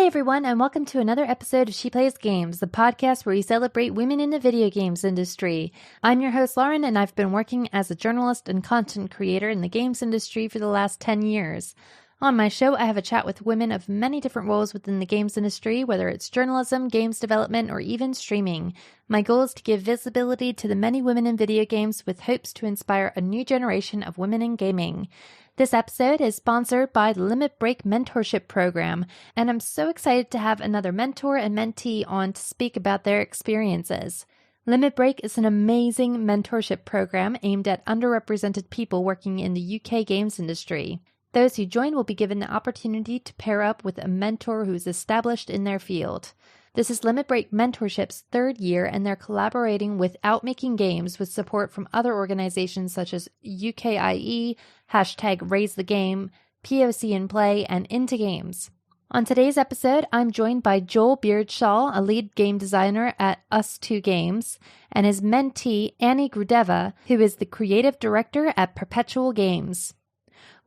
Hi, everyone, and welcome to another episode of She Plays Games, the podcast where we celebrate women in the video games industry. I'm your host, Lauren, and I've been working as a journalist and content creator in the games industry for the last 10 years. On my show, I have a chat with women of many different roles within the games industry, whether it's journalism, games development, or even streaming. My goal is to give visibility to the many women in video games with hopes to inspire a new generation of women in gaming. This episode is sponsored by the Limit Break Mentorship program, and I'm so excited to have another mentor and mentee on to speak about their experiences. Limit Break is an amazing mentorship program aimed at underrepresented people working in the UK games industry. Those who join will be given the opportunity to pair up with a mentor who is established in their field. This is Limit Break Mentorship's third year, and they're collaborating with Out Making Games with support from other organizations such as UKIE, #Raise the Game, POC in Play, and Into Games. On today's episode, I'm joined by Joel Beardshaw, a lead game designer at Ustwo Games, and his mentee, Annie Grudeva, who is the creative director at Perpetual Games.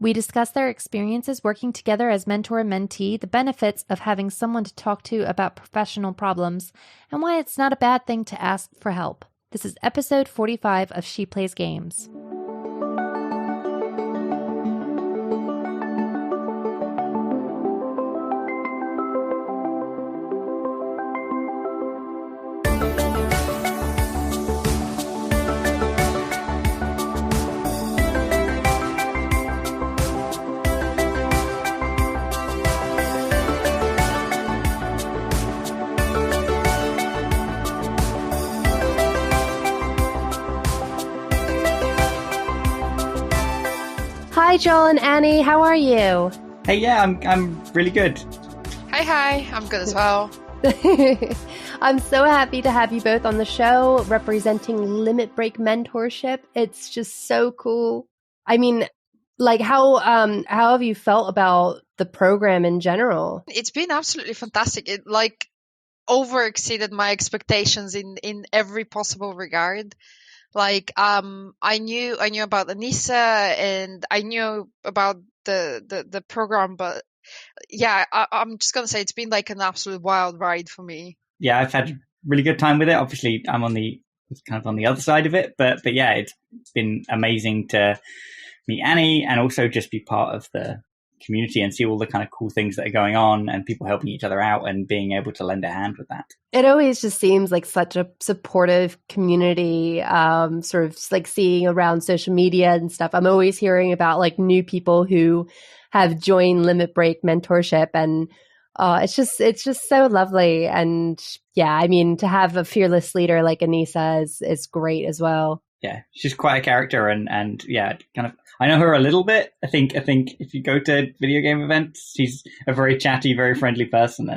We discuss their experiences working together as mentor and mentee, the benefits of having someone to talk to about professional problems, and why it's not a bad thing to ask for help. This is episode 45 of She Plays Games. Hi, Joel and Annie. How are you? Hey, yeah, I'm really good. Hi. I'm good as well. I'm so happy to have you both on the show representing Limit Break Mentorship. It's just so cool. I mean, like, how have you felt about the program in general? It's been absolutely fantastic. It over exceeded my expectations in every possible regard. I knew about Anissa and I knew about the program, but yeah, I'm just gonna say it's been like an absolute wild ride for me. Yeah, I've had a really good time with it. Obviously, I'm on the other side of it, but yeah, it's been amazing to meet Annie and also just be part of the community and see all the kind of cool things that are going on and people helping each other out and being able to lend a hand with that. It always just seems like such a supportive community, sort of like seeing around social media and stuff. I'm always hearing about like new people who have joined Limit Break Mentorship, and it's just so lovely. And yeah, I mean, to have a fearless leader like Anissa is great as well. Yeah, she's quite a character, and yeah, kind of. I know her a little bit. I think if you go to video game events, she's a very chatty, very friendly person,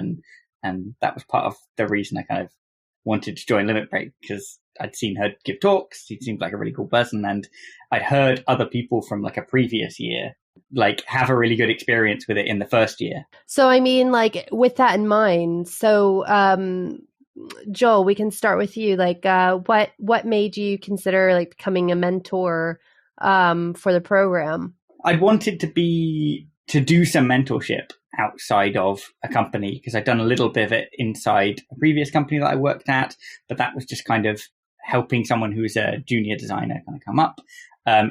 and that was part of the reason I kind of wanted to join Limit Break, because I'd seen her give talks. She seemed like a really cool person, and I'd heard other people from like a previous year like have a really good experience with it in the first year. So I mean, like with that in mind, so Joel, we can start with you. Like, what made you consider like becoming a mentor for the program? I wanted to do some mentorship outside of a company, because I'd done a little bit of it inside a previous company that I worked at, but that was just kind of helping someone who was a junior designer kind of come up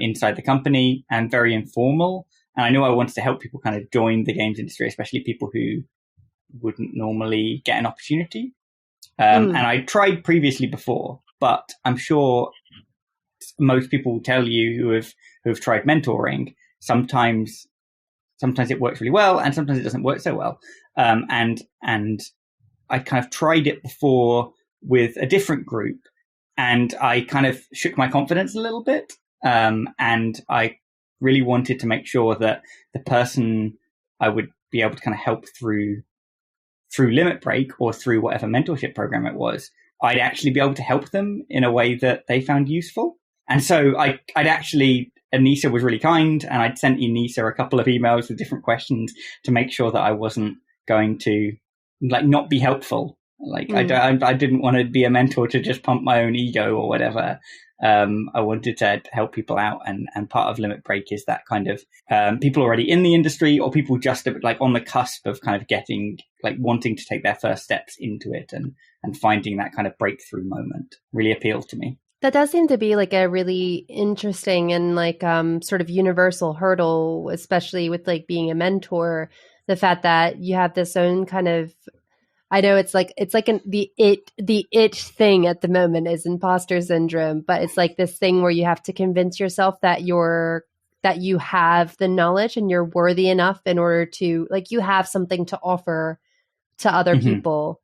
inside the company, and very informal. And I knew I wanted to help people kind of join the games industry, especially people who wouldn't normally get an opportunity. And I tried previously before, but I'm sure most people will tell you who have tried mentoring, sometimes it works really well and sometimes it doesn't work so well. And I kind of tried it before with a different group, and I kind of shook my confidence a little bit. And I really wanted to make sure that the person I would be able to kind of help through Limit Break or through whatever mentorship program it was, I'd actually be able to help them in a way that they found useful. And so Anissa was really kind, and I'd sent Anissa a couple of emails with different questions to make sure that I wasn't going to like not be helpful. Like I didn't want to be a mentor to just pump my own ego or whatever. I wanted to help people out, and part of Limit Break is that kind of people already in the industry or people just like on the cusp of kind of getting like wanting to take their first steps into it and finding that kind of breakthrough moment really appealed to me. That does seem to be like a really interesting and like sort of universal hurdle, especially with like being a mentor. The fact that you have this own kind of, I know it's like the it thing at the moment is imposter syndrome, but it's like this thing where you have to convince yourself that you have the knowledge and you're worthy enough in order to like you have something to offer to other people.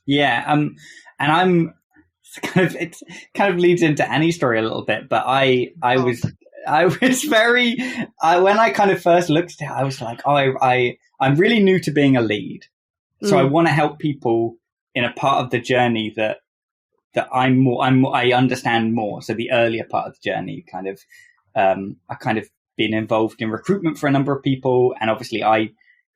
Yeah, and it kind of leads into Annie's story a little bit, but I was very when I kind of first looked at it, I was like, I'm really new to being a lead. So I want to help people in a part of the journey that I understand more. So the earlier part of the journey, kind of, I kind of been involved in recruitment for a number of people, and obviously I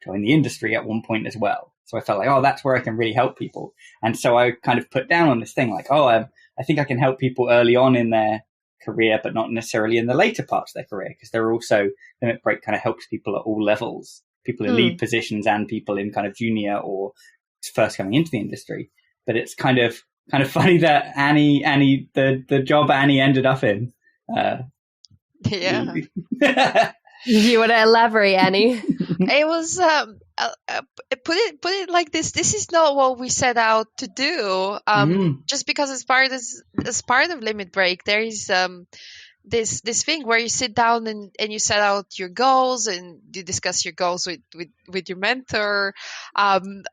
joined the industry at one point as well. So I felt like, that's where I can really help people. And so I kind of put down on this thing like, I think I can help people early on in their career, but not necessarily in the later parts of their career, because they're also Limit Break kind of helps people at all levels. People in lead positions and people in kind of junior or first coming into the industry. But it's kind of funny that Annie, the job Annie ended up in. Yeah. You want to elaborate, Annie? It was put it like this. This is not what we set out to do. Just because as part of Limit Break, there is this thing where you sit down and you set out your goals and you discuss your goals with your mentor. And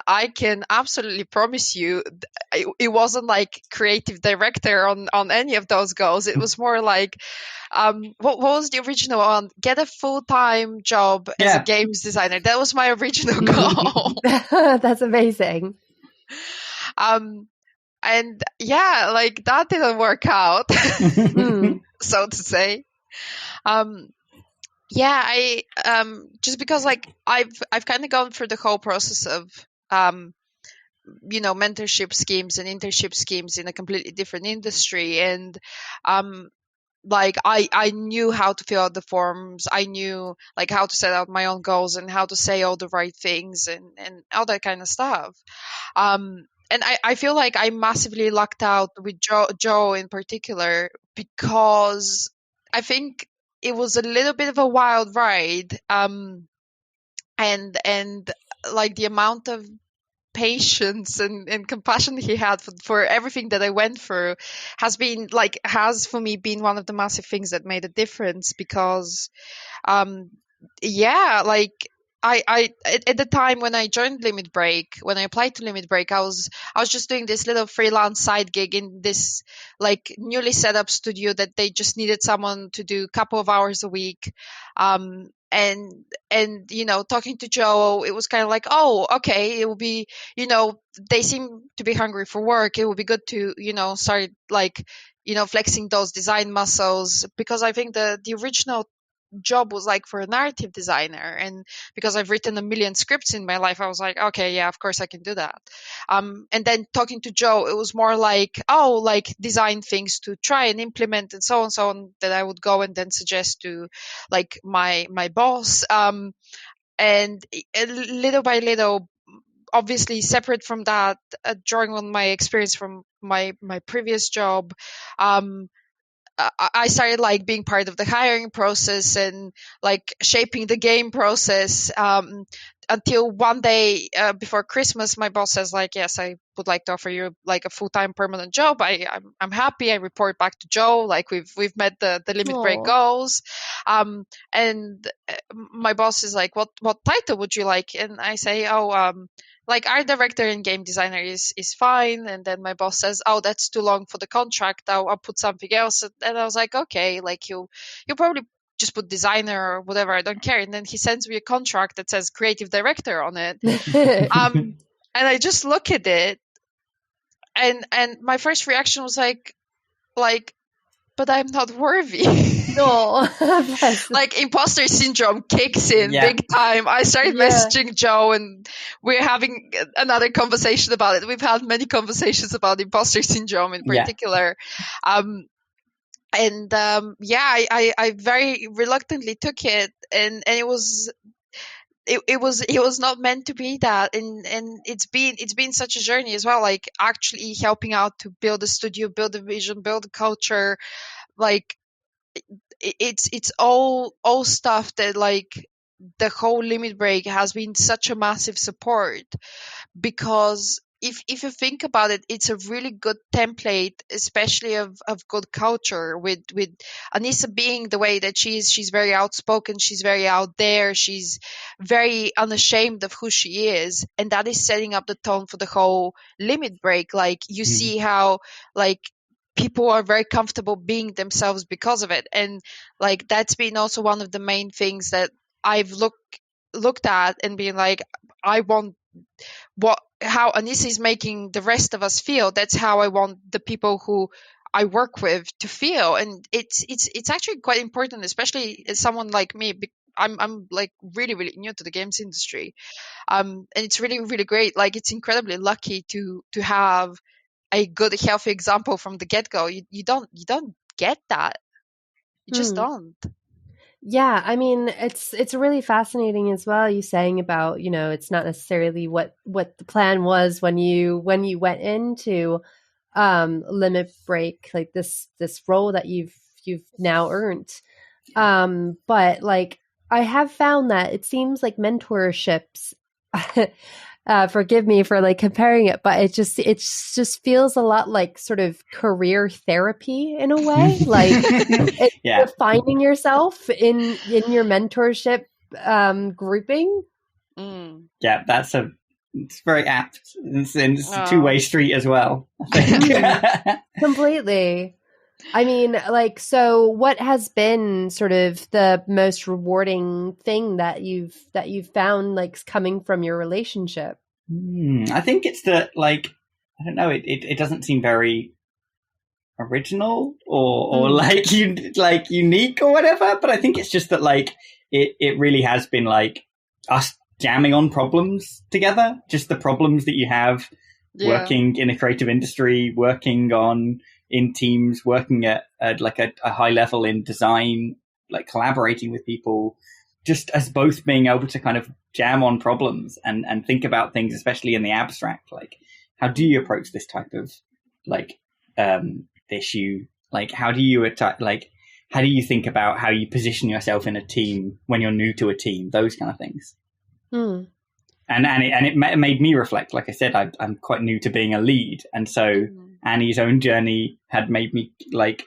I can absolutely promise you it wasn't like creative director on any of those goals. It was more like, what was the original one? Get a full-time job as a games designer. That was my original goal. That's amazing. And yeah, like that didn't work out, so to say. I just because like I've kind of gone through the whole process of mentorship schemes and internship schemes in a completely different industry, and like I knew how to fill out the forms. I knew like how to set out my own goals and how to say all the right things and all that kind of stuff. And I feel like I massively lucked out with Joe in particular, because I think it was a little bit of a wild ride. And like the amount of patience and compassion he had for everything that I went through has for me been one of the massive things that made a difference, because like I at the time when I joined Limit Break, when I applied to Limit Break, I was just doing this little freelance side gig in this like newly set up studio that they just needed someone to do a couple of hours a week. And talking to Joe, it was kind of like, oh, okay, it will be, they seem to be hungry for work. It would be good to, start like, flexing those design muscles, because I think the original job was like for a narrative designer, and because I've written a million scripts in my life, I was like, okay, yeah, of course I can do that. And then talking to Joe, it was more like, like design things to try and implement and so on, that I would go and then suggest to like my boss. And little by little, obviously separate from that, drawing on my experience from my previous job, I started like being part of the hiring process and like shaping the game process, until one day before Christmas, my boss says like, yes, I would like to offer you like a full-time permanent job. I'm happy. I report back to Joe, like we've met the Limit Break goals. And my boss is like, what title would you like? And I say, like art director and game designer is fine. And then my boss says, oh, that's too long for the contract. I'll put something else. And I was like, okay, like you'll probably just put designer or whatever. I don't care. And then he sends me a contract that says creative director on it. And I just look at it, and my first reaction was like, but I'm not worthy. No. Like imposter syndrome kicks in big time. I started messaging Joe, and we're having another conversation about it. We've had many conversations about imposter syndrome in particular. And I very reluctantly took it, and it was not meant to be that, and it's been such a journey as well, like actually helping out to build a studio, build a vision, build a culture. Like it's all stuff that, like, the whole Limit Break has been such a massive support, because if you think about it, it's a really good template, especially of good culture, with Anissa being the way that she is. She's very outspoken, she's very out there, she's very unashamed of who she is, and that is setting up the tone for the whole Limit Break. Like, you see how, like, people are very comfortable being themselves because of it. And, like, that's been also one of the main things that I've looked at and being like, I want how Anissa is making the rest of us feel. That's how I want the people who I work with to feel. And it's actually quite important, especially as someone like me. I'm like really, really new to the games industry. And it's really, really great. Like, it's incredibly lucky to have a good, healthy example from the get-go. You don't get that. You just don't. Yeah, I mean, it's really fascinating as well. You saying about, it's not necessarily what the plan was when you went into Limit Break, like this role that you've now earned. But, like, I have found that it seems like mentorships forgive me for, like, comparing it, but it just feels a lot like sort of career therapy in a way. Like, you're finding yourself in your mentorship grouping. Yeah, it's very apt. It's a two-way street as well, I think. Completely. I mean, like, so what has been sort of the most rewarding thing that you've found, like, coming from your relationship? I think it's that, like, I don't know, it doesn't seem very original or like unique or whatever, but I think it's just that, like, it really has been like us jamming on problems together, just the problems that you have working in a creative industry, working in teams, working at like a high level in design, like collaborating with people, just as both being able to kind of jam on problems and think about things, especially in the abstract. Like, how do you approach this type of, like, issue? Like, how do you how do you think about how you position yourself in a team when you're new to a team? Those kind of things. And it made me reflect. Like I said, I'm quite new to being a lead, and so Annie's own journey had made me, like,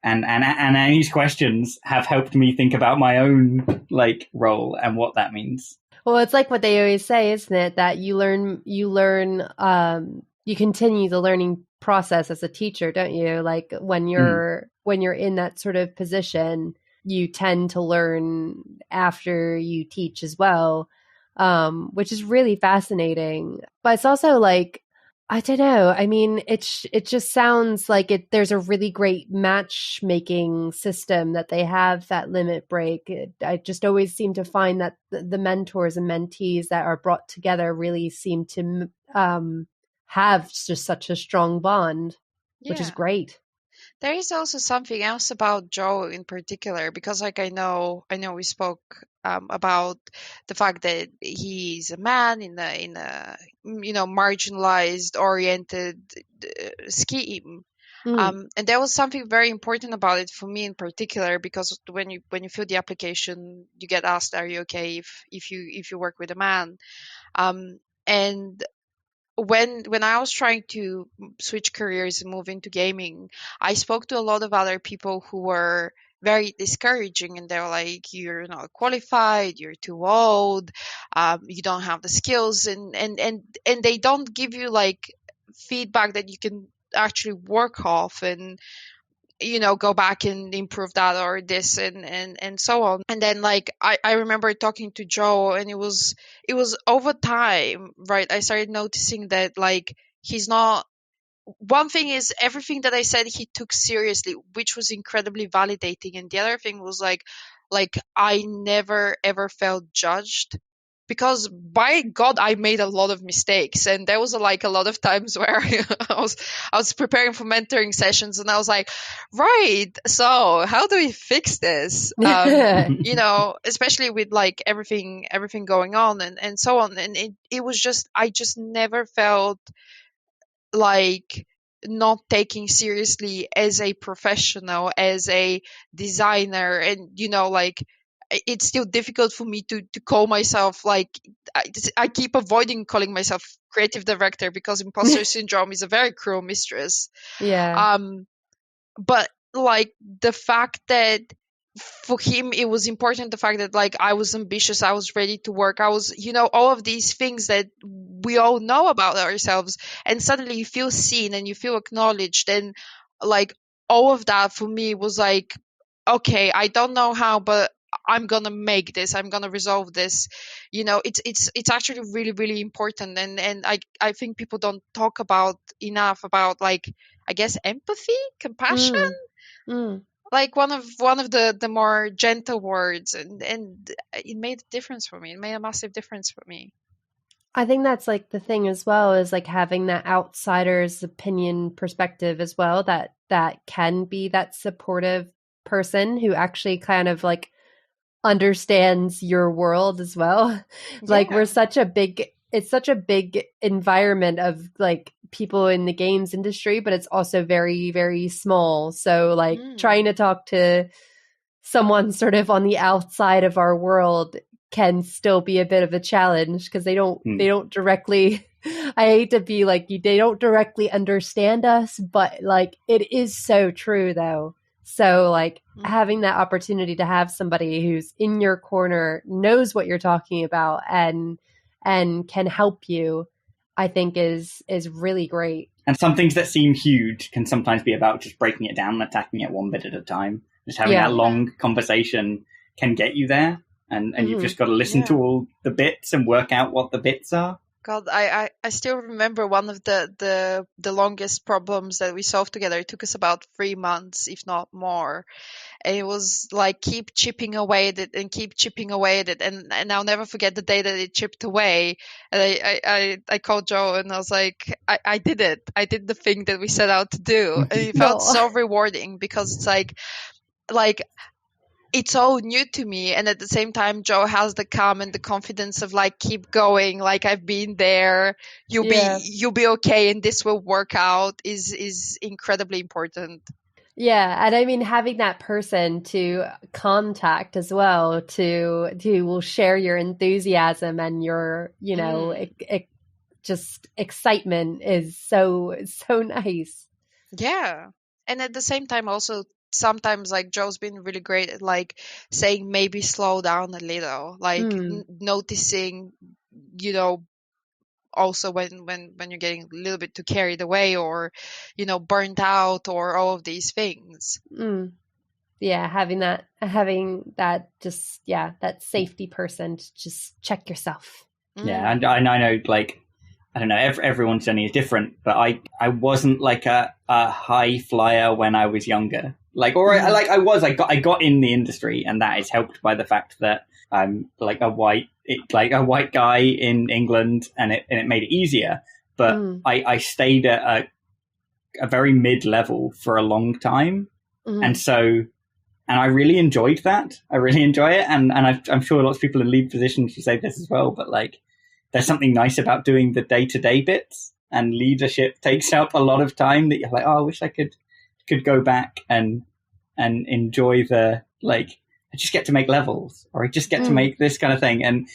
and Annie's questions have helped me think about my own, like, role and what that means. Well, it's like what they always say, isn't it? That you continue the learning process as a teacher, don't you? Like, when you're in that sort of position, you tend to learn after you teach as well, which is really fascinating. But it's also, like, I don't know. I mean, it just sounds like there's a really great matchmaking system that they have at Limit Break. I just always seem to find that the mentors and mentees that are brought together really seem to have just such a strong bond, which is great. There is also something else about Joe in particular, because, like, I know we spoke about the fact that he's a man in a marginalized oriented scheme. And there was something very important about it for me in particular, because when you fill the application, you get asked, are you okay if you work with a man? And when I was trying to switch careers and move into gaming, I spoke to a lot of other people who were very discouraging, and they were like, you're not qualified, you're too old, you don't have the skills, and they don't give you, like, feedback that you can actually work off and go back and improve that or this and so on. And then, like, I remember talking to Joe, and it was over time, right? I started noticing that, like, he's not, one thing is, everything that I said he took seriously, which was incredibly validating. And the other thing was, like I never ever felt judged because by God, I made a lot of mistakes. And there was like a lot of times where I was preparing for mentoring sessions and I was like, right, so how do we fix this? You know, especially with like everything going on and so on. And it was just, I just never felt like not taking seriously as a professional, as a designer. And, you know, like, it's still difficult for me to call myself like, I keep avoiding calling myself creative director because imposter syndrome is a very cruel mistress. Yeah. But like the fact that for him it was important, the fact that like I was ambitious, I was ready to work, I was, you know, all of these things that we all know about ourselves, and suddenly you feel seen and you feel acknowledged, and like all of that for me was like, okay, I don't know how, but I'm gonna make this, I'm gonna resolve this. You know, it's actually really, really important. And I think people don't talk about enough about, like, I guess, empathy, compassion, like one of the more gentle words, and it made a difference for me. It made a massive difference for me. I think that's like the thing as well, is like having that outsider's opinion perspective as well, that can be that supportive person who actually kind of like understands your world as well. Like Yeah. it's such a big environment of like people in the games industry, but it's also very, very small. So like trying to talk to someone sort of on the outside of our world can still be a bit of a challenge because they don't directly, I hate to be like, they don't directly understand us, but like it is so true though. So like having that opportunity to have somebody who's in your corner, knows what you're talking about and can help you, I think is really great. And some things that seem huge can sometimes be about just breaking it down and attacking it one bit at a time. Just having that long conversation can get you there. And you've just got to listen to all the bits and work out what the bits are. God, I still remember one of the longest problems that we solved together. It took us about 3 months, if not more. And it was like keep chipping away at it and keep chipping away at it. And I'll never forget the day that it chipped away. And I called Joe and I was like, I did it. I did the thing that we set out to do. And it felt so rewarding because it's like it's all new to me, and at the same time Joe has the calm and the confidence of like, keep going, like I've been there, you'll be okay and this will work out is incredibly important. Yeah, and I mean having that person to contact as well, to will share your enthusiasm and your, you know, just excitement is so nice. Yeah, and at the same time also sometimes like Joe's been really great at like saying maybe slow down a little, like noticing, you know, also when you're getting a little bit too carried away or, you know, burnt out or all of these things. Yeah, having that just that safety person to just check yourself. Yeah, and I know, like, I don't know, everyone's journey is different, but I wasn't like a high flyer when I was younger. Like, or I got in the industry, and that is helped by the fact that I'm like a white guy in England, and it made it easier. But I stayed at a very mid level for a long time, and I really enjoyed that. I really enjoy it, and I'm sure lots of people in lead positions will say this as well. But like, there's something nice about doing the day-to-day bits, and leadership takes up a lot of time that you're like, oh, I wish I could go back and enjoy the, like, I just get to make levels, or I just get to make this kind of thing. And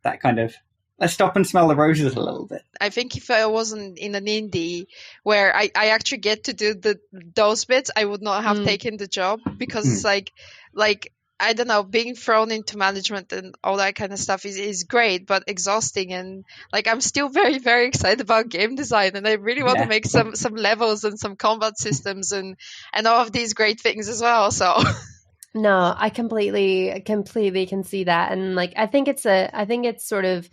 that kind of, let's stop and smell the roses a little bit. I think if I wasn't in an indie where I actually get to do those bits, I would not have taken the job, because it's like, I don't know, being thrown into management and all that kind of stuff is great, but exhausting. And like, I'm still very, very excited about game design, and I really want to make some levels and some combat systems and all of these great things as well. So no, I completely can see that. And like, I think it's sort of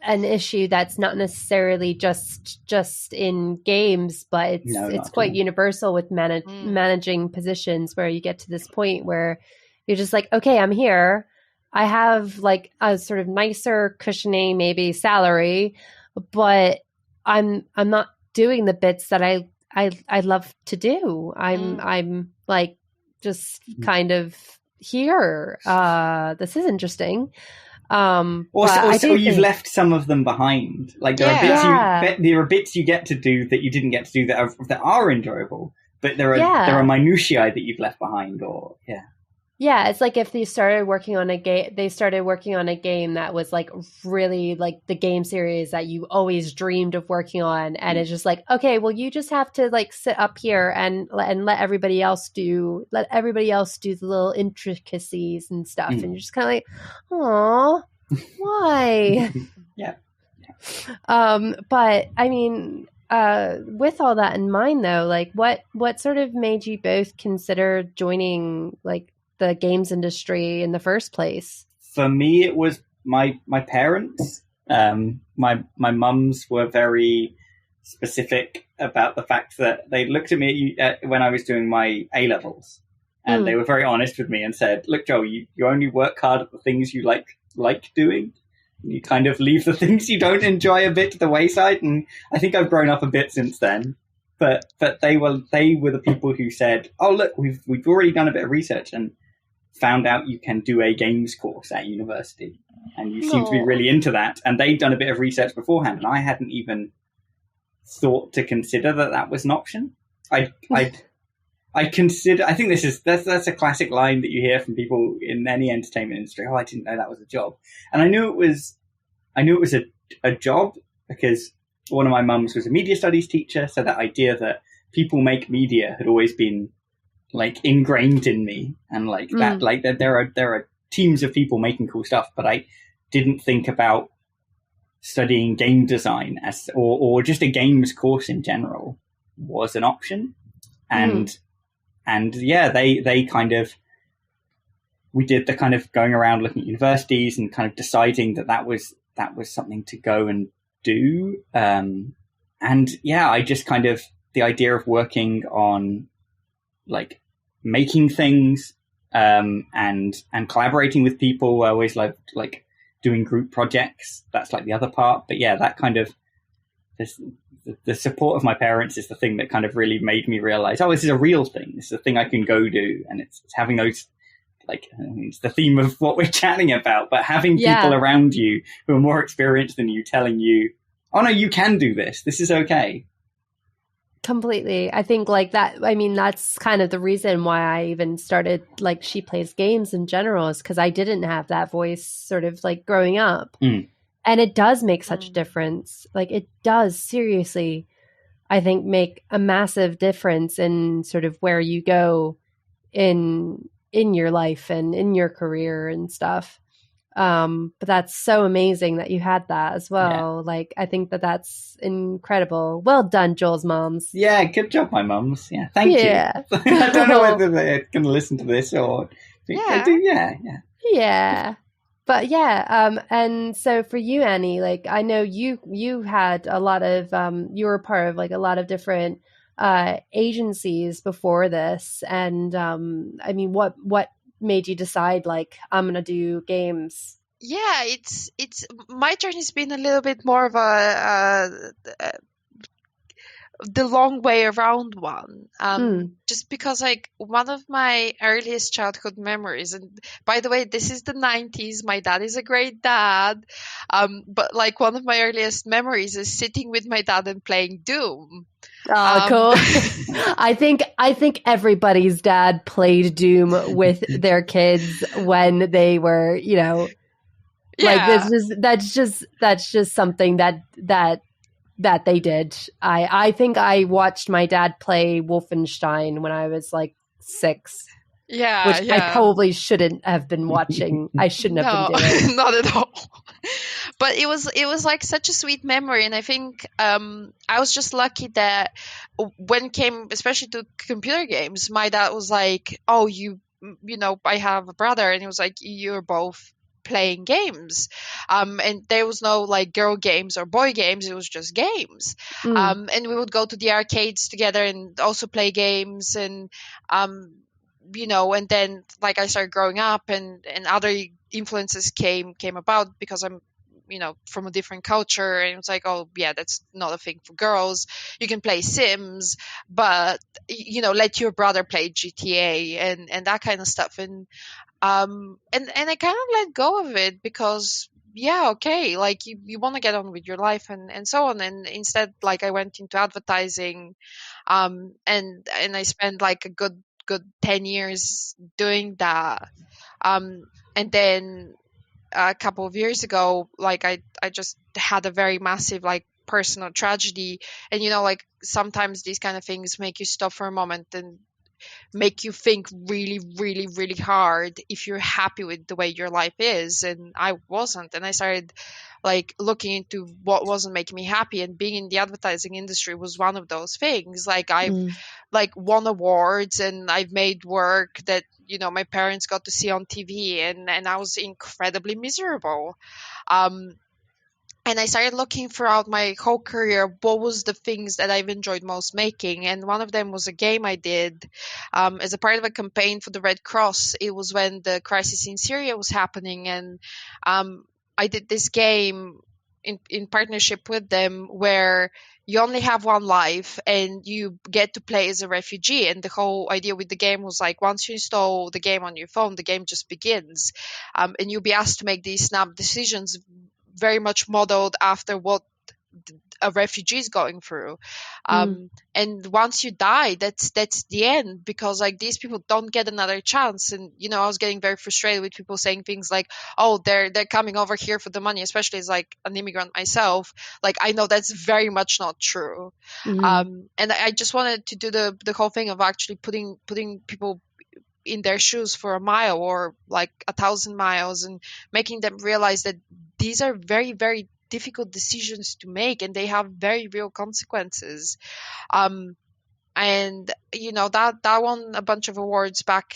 an issue that's not necessarily just in games, but it's quite universal with managing positions, where you get to this point where you're just like, okay, I'm here. I have like a sort of nicer, cushiony maybe salary, but I'm not doing the bits that I love to do. I'm like just kind of here. This is interesting. Also, you've left some of them behind. Like there are bits you get to do that you didn't get to do that are enjoyable, but there are minutiae that you've left behind. Yeah, it's like if they started working on a game that was like really like the game series that you always dreamed of working on, and it's just like, okay, well, you just have to like sit up here and let everybody else do the little intricacies and stuff, and you're just kind of like, oh, why? Yeah. But I mean, with all that in mind, though, like what sort of made you both consider joining like the games industry in the first place? For me, it was my parents. My mums were very specific about the fact that they looked at me when I was doing my A-levels, and they were very honest with me and said, "Look, Joel, you only work hard at the things you like doing. You kind of leave the things you don't enjoy a bit to the wayside." And I think I've grown up a bit since then. But they were the people who said, "Oh, look, we've already done a bit of research and found out you can do a games course at university, and you seem to be really into that." And they'd done a bit of research beforehand, and I hadn't even thought to consider that was an option. I think that's a classic line that you hear from people in any entertainment industry. "Oh, I didn't know that was a job." And I knew it was a job because one of my mums was a media studies teacher, so that idea that people make media had always been like ingrained in me, and like that, like that there are teams of people making cool stuff, but I didn't think about studying game design or just a games course in general was an option. And yeah, they kind of, we did the kind of going around looking at universities and kind of deciding that was something to go and do. And yeah, I just kind of, the idea of working on like making things and collaborating with people. I always loved like doing group projects. That's like the other part. But yeah, that kind of the support of my parents is the thing that kind of really made me realize, oh, this is a real thing. This is a thing I can go do. And it's having those, like, it's the theme of what we're chatting about, but having people around you who are more experienced than you telling you, oh no, you can do this. This is okay. Completely. I think like that, I mean, that's kind of the reason why I even started like She Plays Games in general, is because I didn't have that voice sort of like growing up. And it does make such a difference. Like it does seriously, I think, make a massive difference in sort of where you go in your life and in your career and stuff. But that's so amazing that you had that as well. Yeah. Like, I think that's incredible. Well done, Joel's moms. Yeah, good job, my mums. Yeah, thank you. I don't know whether they're going to listen to this or... Yeah. But yeah, and so for you, Annie, like, I know you had a lot of, you were part of like a lot of different agencies before this. And I mean, what made you decide like I'm gonna do games? Yeah, it's my journey's been a little bit more of the long way around one, just because like one of my earliest childhood memories, and by the way, this is the 90s, my dad is a great dad, but like one of my earliest memories is sitting with my dad and playing Doom. Oh, cool. I think everybody's dad played Doom with their kids when they were, you know, like that's just something that they did. I think I watched my dad play Wolfenstein when I was like 6. Yeah, which I probably shouldn't have been watching. I shouldn't have been doing. Not at all. But it was like such a sweet memory, and I think I was just lucky that when it came, especially to computer games, my dad was like, "Oh, you know, I have a brother," and he was like, "You're both playing games," and there was no like girl games or boy games, it was just games. And we would go to the arcades together and also play games, and and then like I started growing up, and other influences came about, because I'm from a different culture, and it's like, oh yeah, that's not a thing for girls. You can play Sims, but let your brother play GTA and that kind of stuff. And I kind of let go of it, because yeah, okay, like you want to get on with your life and so on. And instead, like, I went into advertising, and I spent like a good 10 years doing that. And then a couple of years ago, like I just had a very massive like personal tragedy. And like sometimes these kind of things make you stop for a moment and make you think really, really, really hard if you're happy with the way your life is. And I wasn't. And I started like looking into what wasn't making me happy, and being in the advertising industry was one of those things. Like I've like won awards, and I've made work that my parents got to see on TV, and I was incredibly miserable. And I started looking throughout my whole career, what was the things that I've enjoyed most making. And one of them was a game I did as a part of a campaign for the Red Cross. It was when the crisis in Syria was happening. And I did this game in partnership with them, where you only have one life and you get to play as a refugee. And the whole idea with the game was like, once you install the game on your phone, the game just begins. And you'll be asked to make these snap decisions, very much modeled after what a refugee is going through. And once you die, that's the end, because like these people don't get another chance. And I was getting very frustrated with people saying things like, oh, they're coming over here for the money, especially as like an immigrant myself. Like, I know that's very much not true. And I just wanted to do the whole thing of actually putting people in their shoes for a mile or like 1,000 miles, and making them realize that these are very, very difficult decisions to make, and they have very real consequences. And that won a bunch of awards back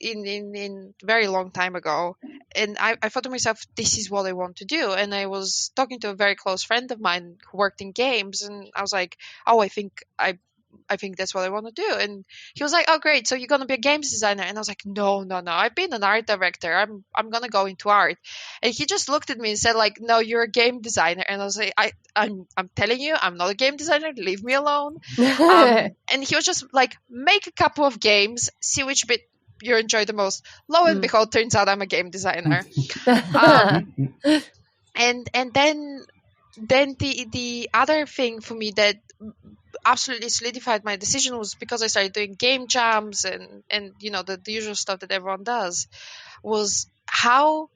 in very long time ago. And I thought to myself, this is what I want to do. And I was talking to a very close friend of mine who worked in games, and I was like, oh, I think that's what I want to do. And he was like, oh, great, so you're going to be a games designer? And I was like, no, I've been an art director. I'm going to go into art. And he just looked at me and said like, no, you're a game designer. And I was like, I'm telling you, I'm not a game designer. Leave me alone. And he was just like, make a couple of games, see which bit you enjoy the most. Lo and behold, turns out I'm a game designer. And then the other thing for me that absolutely solidified my decision was because I started doing game jams and the usual stuff that everyone does, was how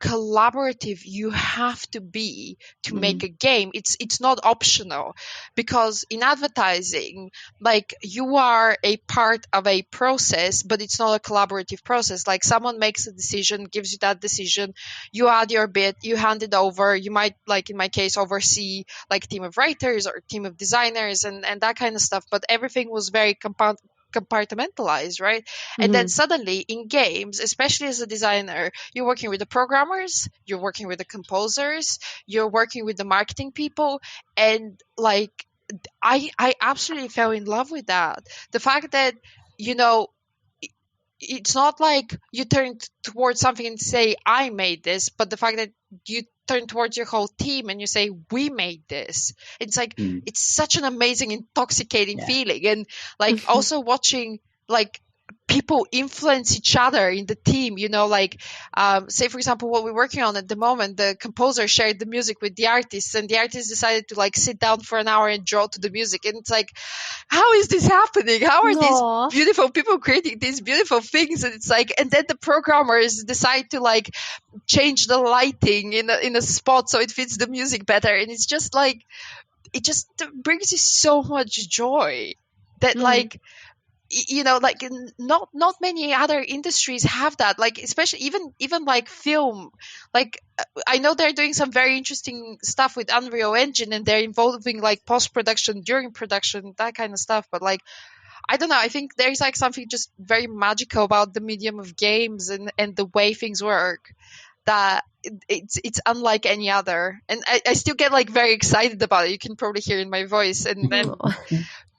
collaborative you have to be to make a game. It's not optional, because in advertising, like, you are a part of a process, but it's not a collaborative process. Like, someone makes a decision, gives you that decision, you add your bit, you hand it over. You might, like in my case, oversee like a team of writers or a team of designers and that kind of stuff, but everything was very compartmentalized, right? And then suddenly in games, especially as a designer, you're working with the programmers, you're working with the composers, you're working with the marketing people, and like I absolutely fell in love with that. The fact that it's not like you turn towards something and say, I made this, but the fact that you turn towards your whole team and you say, we made this. It's like, it's such an amazing, intoxicating feeling. And like also watching like people influence each other in the team, like say for example what we're working on at the moment, the composer shared the music with the artists, and the artists decided to like sit down for an hour and draw to the music. And it's like, how is this happening? How are these beautiful people creating these beautiful things? And it's like, and then the programmers decide to like change the lighting in a spot so it fits the music better. And it's just like, it just brings you so much joy that like like not many other industries have that. Like, especially even like film. Like, I know they're doing some very interesting stuff with Unreal Engine, and they're involving like post-production, during production, that kind of stuff. But like, I don't know, I think there's like something just very magical about the medium of games and the way things work, that it's unlike any other. And I still get like very excited about it. You can probably hear in my voice. And then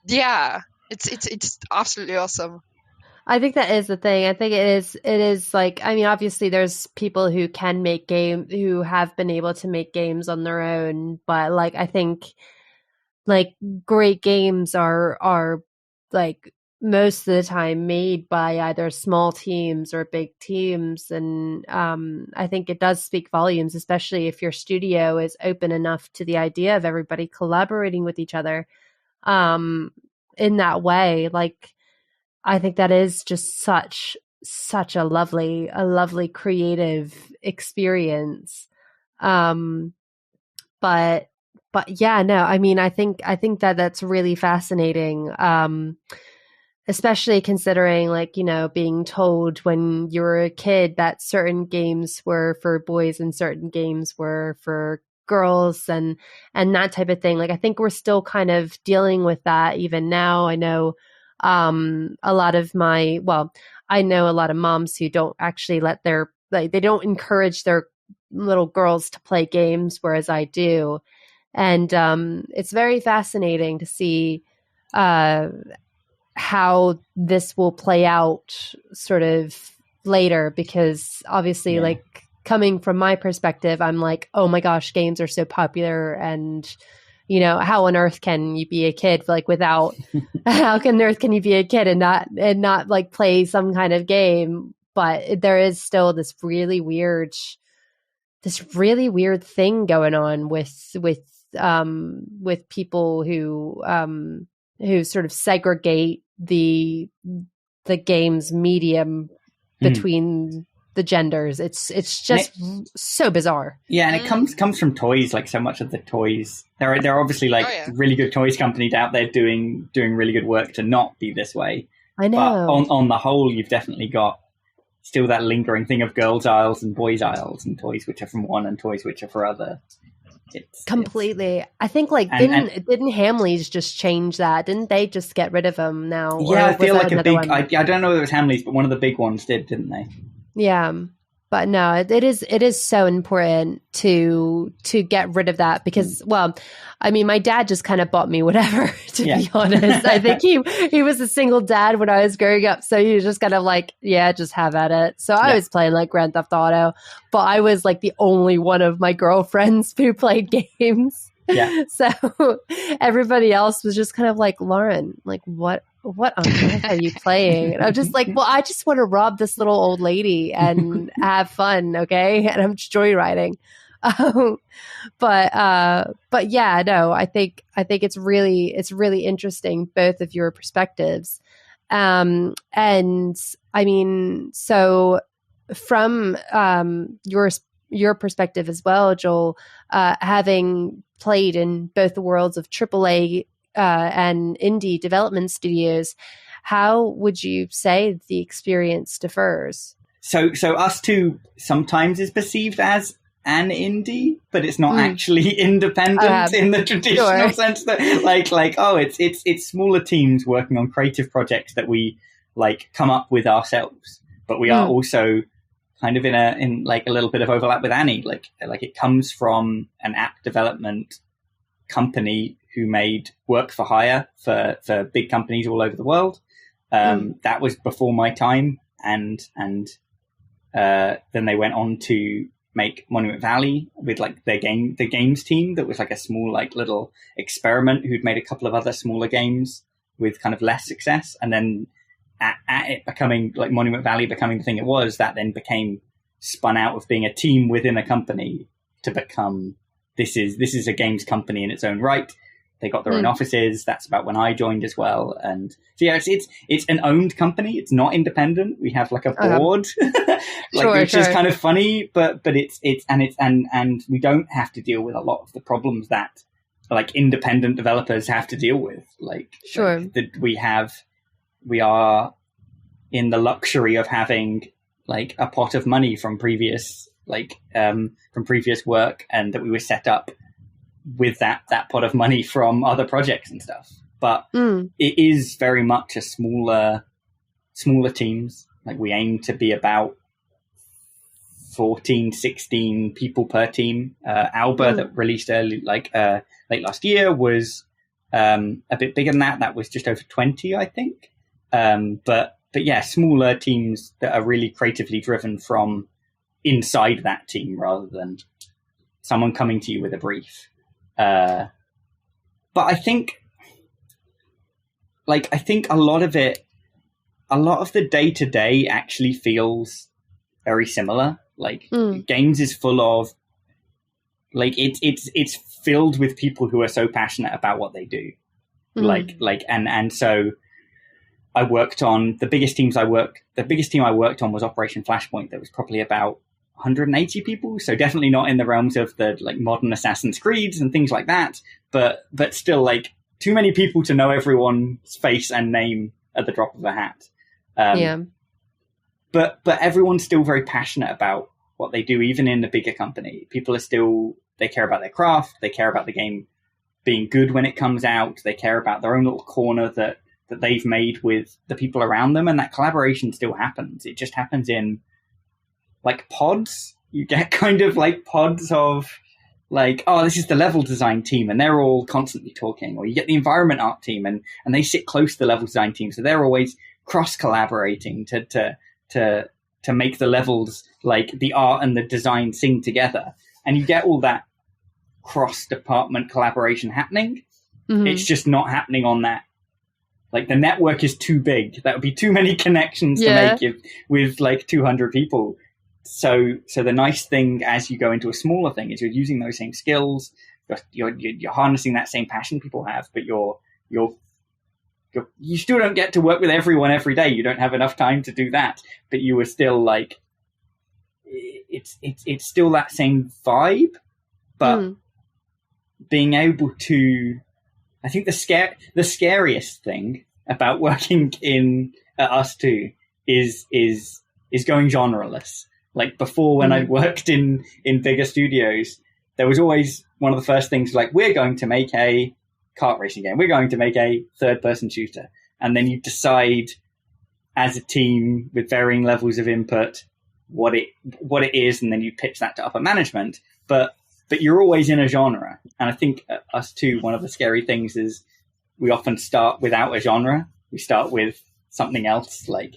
yeah, it's absolutely awesome. I think that is the thing. I think it is like, I mean, obviously there's people who can make who have been able to make games on their own, but like, I think like great games are like most of the time made by either small teams or big teams. And I think it does speak volumes, especially if your studio is open enough to the idea of everybody collaborating with each other in that way. Like, I think that is just such a lovely creative experience. But yeah, no, I mean, I think that that's really fascinating. Especially considering, like, you know, being told when you were a kid that certain games were for boys and certain games were for girls and that type of thing. Like, I think we're still kind of dealing with that even now. I know I know a lot of moms who don't actually let they don't encourage their little girls to play games, whereas I do. And it's very fascinating to see how this will play out sort of later, because obviously, like, coming from my perspective, I'm like, oh my gosh, games are so popular, and you know, how on earth can you be a kid like without how on earth can you be a kid and not like play some kind of game? But there is still this really weird thing going on with people who sort of segregate the game's medium between the genders. It's just so bizarre. Yeah, and it comes from toys. Like, so much of the toys, there are obviously like really good toys companies out there doing really good work to not be this way. I know. But on the whole, you've definitely got still that lingering thing of girls' aisles and boys' aisles, and toys which are from one and toys which are for other. Completely. I think like didn't Hamleys just change that? Didn't they just get rid of them now? Yeah, I feel like a big. I don't know if it was Hamleys, but one of the big ones didn't they? Yeah, but no, it is so important to get rid of that, because, well, I mean, my dad just kind of bought me whatever, to be honest. I think he was a single dad when I was growing up, so he was just kind of like, yeah, just have at it. So I was playing like Grand Theft Auto, but I was like the only one of my girlfriends who played games. Yeah. So everybody else was just kind of like, Lauren, like, what on earth are you playing? And I'm just like, well, I just want to rob this little old lady and have fun, okay? And I'm just joyriding. But yeah, no, I think it's really interesting, both of your perspectives. And I mean, so from your perspective as well, Joel, having played in both the worlds of AAA and indie development studios, how would you say the experience differs? So Ustwo sometimes is perceived as an indie, but it's not actually independent in the traditional sense that it's smaller teams working on creative projects that we like come up with ourselves, but we are also kind of in like a little bit of overlap with Annie. Like it comes from an app development company who made work for hire for big companies all over the world. That was before my time, and then they went on to make Monument Valley with like the games team that was like a small like little experiment who'd made a couple of other smaller games with kind of less success, and then at it becoming like Monument Valley becoming the thing it was, that then became spun out of being a team within a company to become this is a games company in its own right. They got their own offices. That's about when I joined as well. And so yeah, it's an owned company. It's not independent. We have like a board, which is kind of funny, but it's we don't have to deal with a lot of the problems that like independent developers have to deal with. We are in the luxury of having like a pot of money from previous work, and that we were set up with that pot of money from other projects and stuff. But it is very much a smaller teams. Like we aim to be about 14, 16 people per team. Alba that released early, late last year was a bit bigger than that. That was just over 20, I think. But yeah, smaller teams that are really creatively driven from inside that team rather than someone coming to you with a brief. But I think a lot of the day-to-day actually feels very similar. Like games is full of, like, it's filled with people who are so passionate about what they do. And so I worked on the biggest team I worked on was Operation Flashpoint. There was probably about 180 people. So definitely not in the realms of the like modern Assassin's Creeds and things like that, but still like too many people to know everyone's face and name at the drop of a hat. But everyone's still very passionate about what they do, even in a bigger company. People are still, they care about their craft. They care about the game being good when it comes out. They care about their own little corner that they've made with the people around them. And that collaboration still happens. It just happens in like pods. You get kind of like pods of like, oh, this is the level design team and they're all constantly talking. Or you get the environment art team and they sit close to the level design team. So they're always cross collaborating to make the levels, like the art and the design, sing together. And you get all that cross department collaboration happening. It's just not happening on that. Like the network is too big. That would be too many connections to make it with like 200 people. So the nice thing as you go into a smaller thing is you're using those same skills. You're harnessing that same passion people have, but you still don't get to work with everyone every day. You don't have enough time to do that, but you are still like, it's still that same vibe, but being able to, I think the scariest thing about working in Ustwo is going genreless. Like before, when I'd worked in bigger studios, there was always one of the first things like, we're going to make a kart racing game. We're going to make a third-person shooter. And then you decide as a team with varying levels of input what it is, and then you pitch that to upper management. But you're always in a genre. And I think Ustwo, one of the scary things is we often start without a genre. We start with something else. Like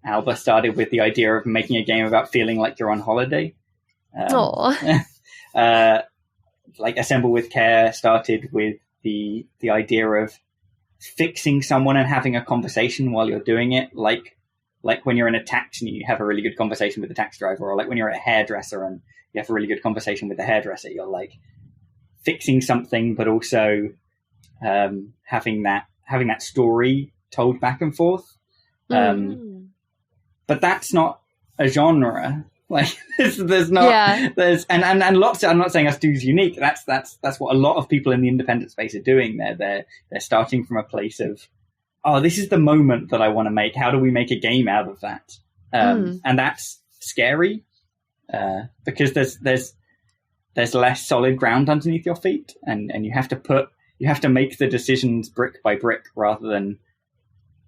Alba started with the idea of making a game about feeling like you're on holiday. Like Assemble with Care started with the idea of fixing someone and having a conversation while you're doing it, like when you're in a taxi and you have a really good conversation with the taxi driver, or like when you're at a hairdresser and you have a really good conversation with the hairdresser. You're like fixing something, but also having that story told back and forth. But that's not a genre. Like there's not there's and lots of, I'm not saying Ustwo is unique. That's what a lot of people in the independent space are doing. They're starting from a place of, oh, this is the moment that I want to make. How do we make a game out of that? And that's scary because there's less solid ground underneath your feet, and you have to make the decisions brick by brick rather than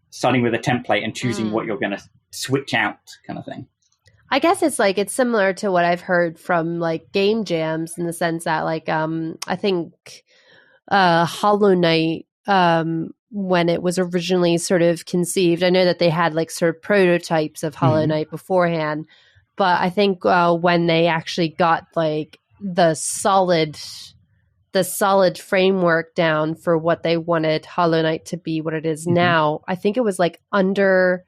starting with a template and choosing what you're going to switch out, kind of thing. I guess it's similar to what I've heard from like game jams, in the sense that like I think Hollow Knight, when it was originally sort of conceived, I know that they had like sort of prototypes of Hollow Knight beforehand, but I think when they actually got like the solid framework down for what they wanted Hollow Knight to be, what it is now, I think it was like under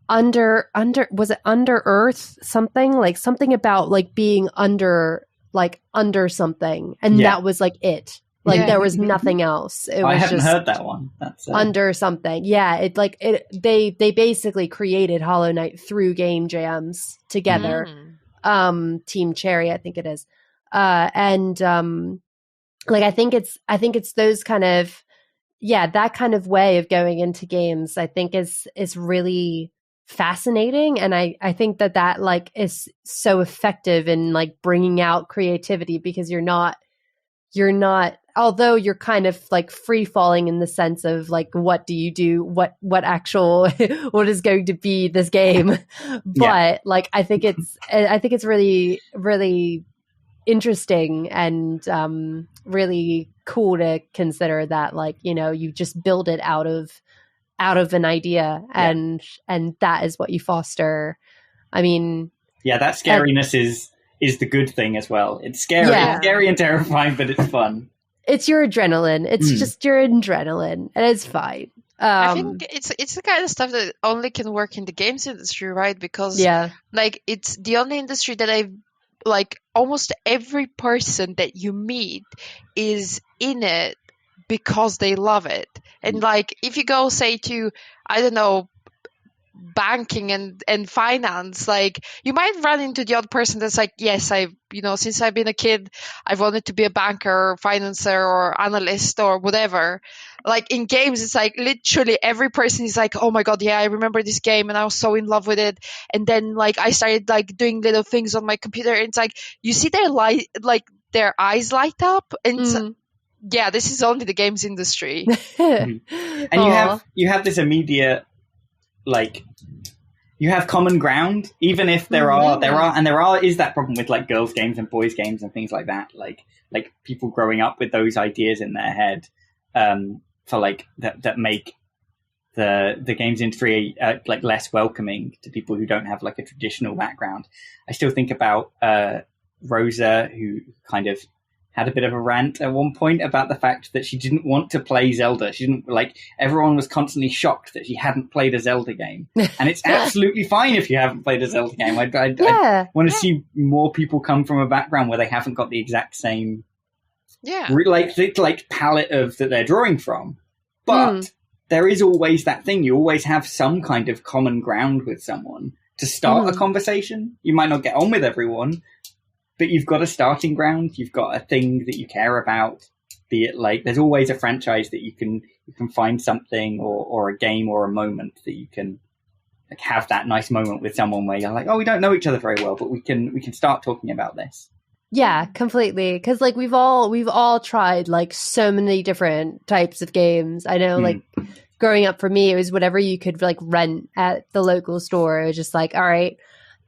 was it under earth, something about like being under something, and that was like it, like there was nothing else. It was I haven't just heard that one. That's under something. They basically created Hollow Knight through game jams together. Team Cherry, I think it is. Like I think it's those kind of, that kind of way of going into games, I think is really fascinating. And I think that like is so effective in like bringing out creativity, because you're not, although you're kind of like free falling in the sense of like, what do you do? What actual, what is going to be this game? But like, I think it's really, really interesting and really cool to consider that, like, you know, you just build it out of out of an idea, and that is what you foster. I mean, that scariness is the good thing as well. It's scary, it's scary and terrifying, but it's fun. It's your adrenaline. It's just your adrenaline, and it's fine. I think it's the kind of stuff that only can work in the games industry, right? Because like it's the only industry that I've like almost every person that you meet is in it because they love it. And like if you go say to, I don't know, banking and finance, like you might run into the odd person that's like, yes, I've, you know, since I've been a kid, I've wanted to be a banker or financer or analyst or whatever. Like in games, it's like literally every person is like, oh my God, yeah, I remember this game and I was so in love with it. And then like I started like doing little things on my computer, and it's like you see their light, like their eyes light up, and yeah, this is only the games industry. And you have this immediate, like, you have common ground, even if there is that problem with like girls' games and boys' games and things like that, like people growing up with those ideas in their head, for like that make the games industry like less welcoming to people who don't have like a traditional background. I still think about Rosa, who kind of had a bit of a rant at one point about the fact that she didn't want to play Zelda. She didn't, like, everyone was constantly shocked that she hadn't played a Zelda game. And it's absolutely fine if you haven't played a Zelda game. I want to see more people come from a background where they haven't got the exact same like palette of that they're drawing from. But there is always that thing. You always have some kind of common ground with someone to start a conversation. You might not get on with everyone, but you've got a starting ground. You've got a thing that you care about. Be it like there's always a franchise that you can find something or a game or a moment that you can like have that nice moment with someone where you're like, oh, we don't know each other very well, but we can start talking about this. Yeah, completely. Because like we've all tried like so many different types of games. I know, like growing up for me, it was whatever you could like rent at the local store. It was just like, all right,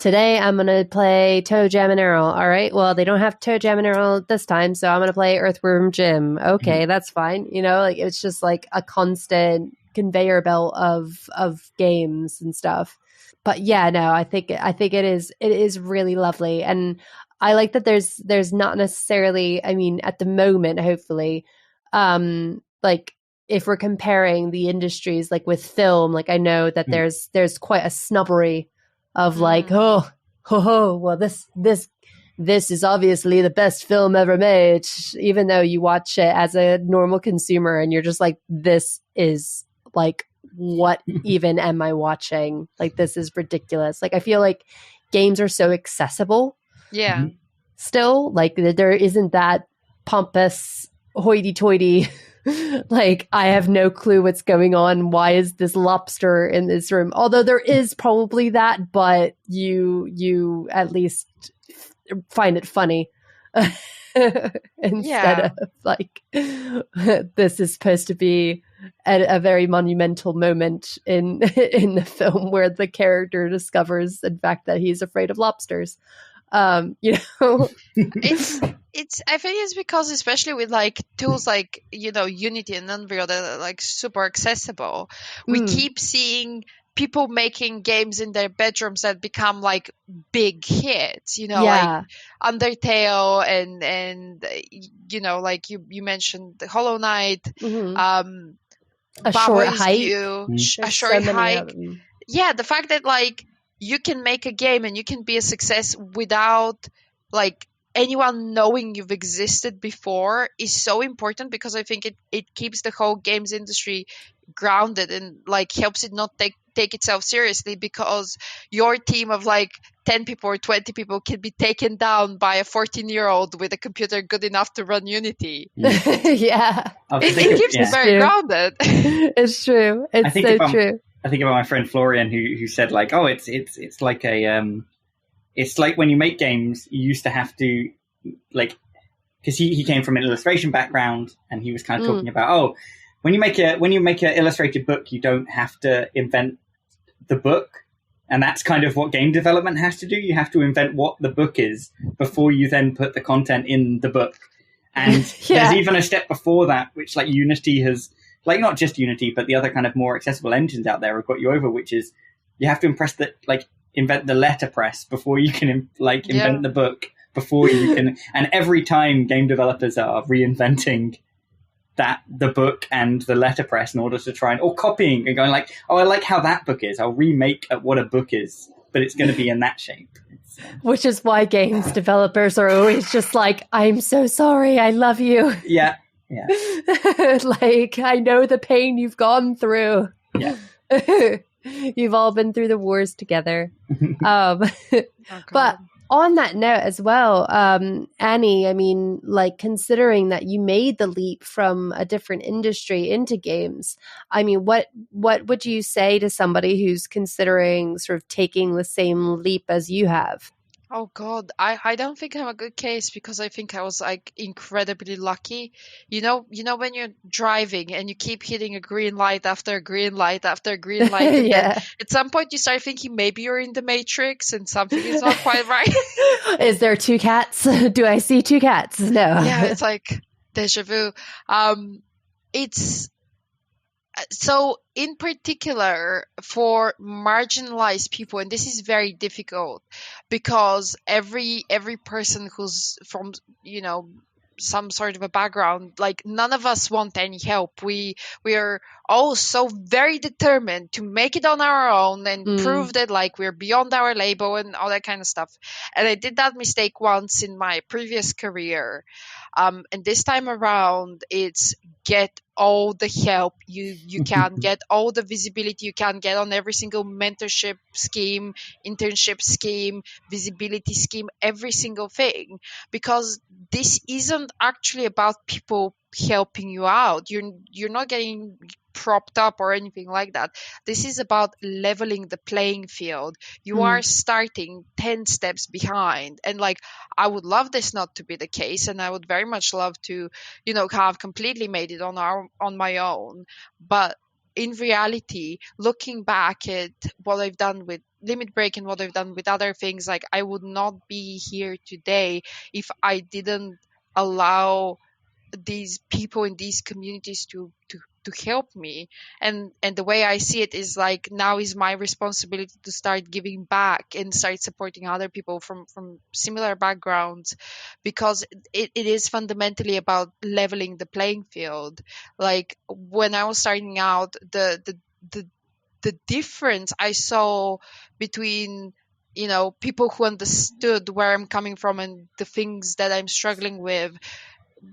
today I'm going to play Toe Jam and Earl. All right, well, they don't have Toe Jam and Earl this time, so I'm going to play Earthworm Jim. Okay, that's fine. You know, like it's just like a constant conveyor belt of games and stuff. But yeah, no, I think it is really lovely. And I like that there's not necessarily, I mean, at the moment, hopefully, like if we're comparing the industries, like with film, like I know that there's quite a snobbery of like, well, this is obviously the best film ever made, even though you watch it as a normal consumer and you're just like, this is like, what even am I watching? Like, this is ridiculous. Like, I feel like games are so accessible. Yeah. Still, like there isn't that pompous hoity-toity like, I have no clue what's going on. Why is this lobster in this room? Although there is probably that, but you at least find it funny instead of like, this is supposed to be a very monumental moment in the film where the character discovers, in fact, that he's afraid of lobsters. You know, it's I think it's because, especially with like tools like, you know, Unity and Unreal that are like super accessible, we keep seeing people making games in their bedrooms that become like big hits, you know, like Undertale and you know, like you mentioned the Hollow Knight, a short hike. A short hike. Yeah, the fact that like you can make a game and you can be a success without like anyone knowing you've existed before is so important, because I think it keeps the whole games industry grounded and like helps it not take itself seriously, because your team of like 10 people or 20 people can be taken down by a 14-year-old with a computer good enough to run Unity. Yeah. It keeps it very grounded. It's true. It's so true. I think about my friend Florian who said like, oh, it's like a it's like when you make games, you used to have to like, because he came from an illustration background, and he was kind of talking about, oh, when you make an illustrated book, you don't have to invent the book, and that's kind of what game development has to do. You have to invent what the book is before you then put the content in the book. And there's even a step before that, which like Unity has like not just Unity, but the other kind of more accessible engines out there have got you over, which is you have to invent the letterpress before you can invent the book, before you can. And every time game developers are reinventing the book and the letterpress in order to try or copying and going like, oh, I like how that book is. I'll remake what a book is, but it's going to be in that shape. Which is why games developers are always just like, I'm so sorry, I love you. Yeah. Like, I know the pain you've gone through. Yeah. You've all been through the wars together. But on that note as well, Annie, I mean, like considering that you made the leap from a different industry into games, I mean, what would you say to somebody who's considering sort of taking the same leap as you have? Oh God, I don't think I'm a good case because I think I was like incredibly lucky. You know when you're driving and you keep hitting a green light after a green light after a green light, and then at some point you start thinking maybe you're in the Matrix and something is not quite right. Is there two cats? Do I see two cats? No. Yeah, it's like déjà vu. It's so in particular for marginalized people, and this is very difficult because every person who's from some sort of a background, like none of us want any help. We are all so very determined to make it on our own and prove that like we're beyond our label and all that kind of stuff. And I did that mistake once in my previous career. And this time around, it's get all the help you can, get all the visibility you can get on every single mentorship scheme, internship scheme, visibility scheme, every single thing. Because this isn't actually about people helping you out. You're not getting propped up or anything like that. This is about leveling the playing field. You are starting 10 steps behind, and like I would love this not to be the case, and I would very much love to have completely made it on my own. But in reality, looking back at what I've done with Limit Break and what I've done with other things, like I would not be here today if I didn't allow these people in these communities to help me. And the way I see it is like now is my responsibility to start giving back and start supporting other people from similar backgrounds, because it is fundamentally about leveling the playing field. Like when I was starting out, the difference I saw between people who understood where I'm coming from and the things that I'm struggling with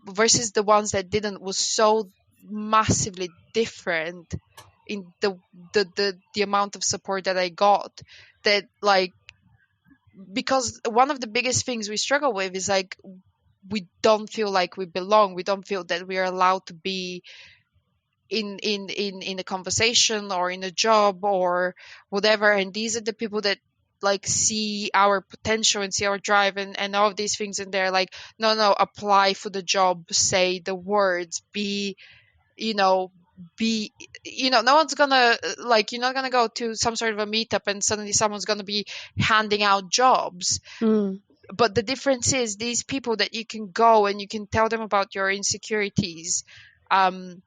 versus the ones that didn't was so massively different in the amount of support that I got, that like, because one of the biggest things we struggle with is like we don't feel like we belong. We don't feel that we are allowed to be in a conversation or in a job or whatever. And these are the people that like see our potential and see our drive and all of these things, and they're like, no, apply for the job, say the words, no one's gonna like, you're not gonna go to some sort of a meetup and suddenly someone's gonna be handing out jobs. But the difference is these people that you can go and you can tell them about your insecurities, and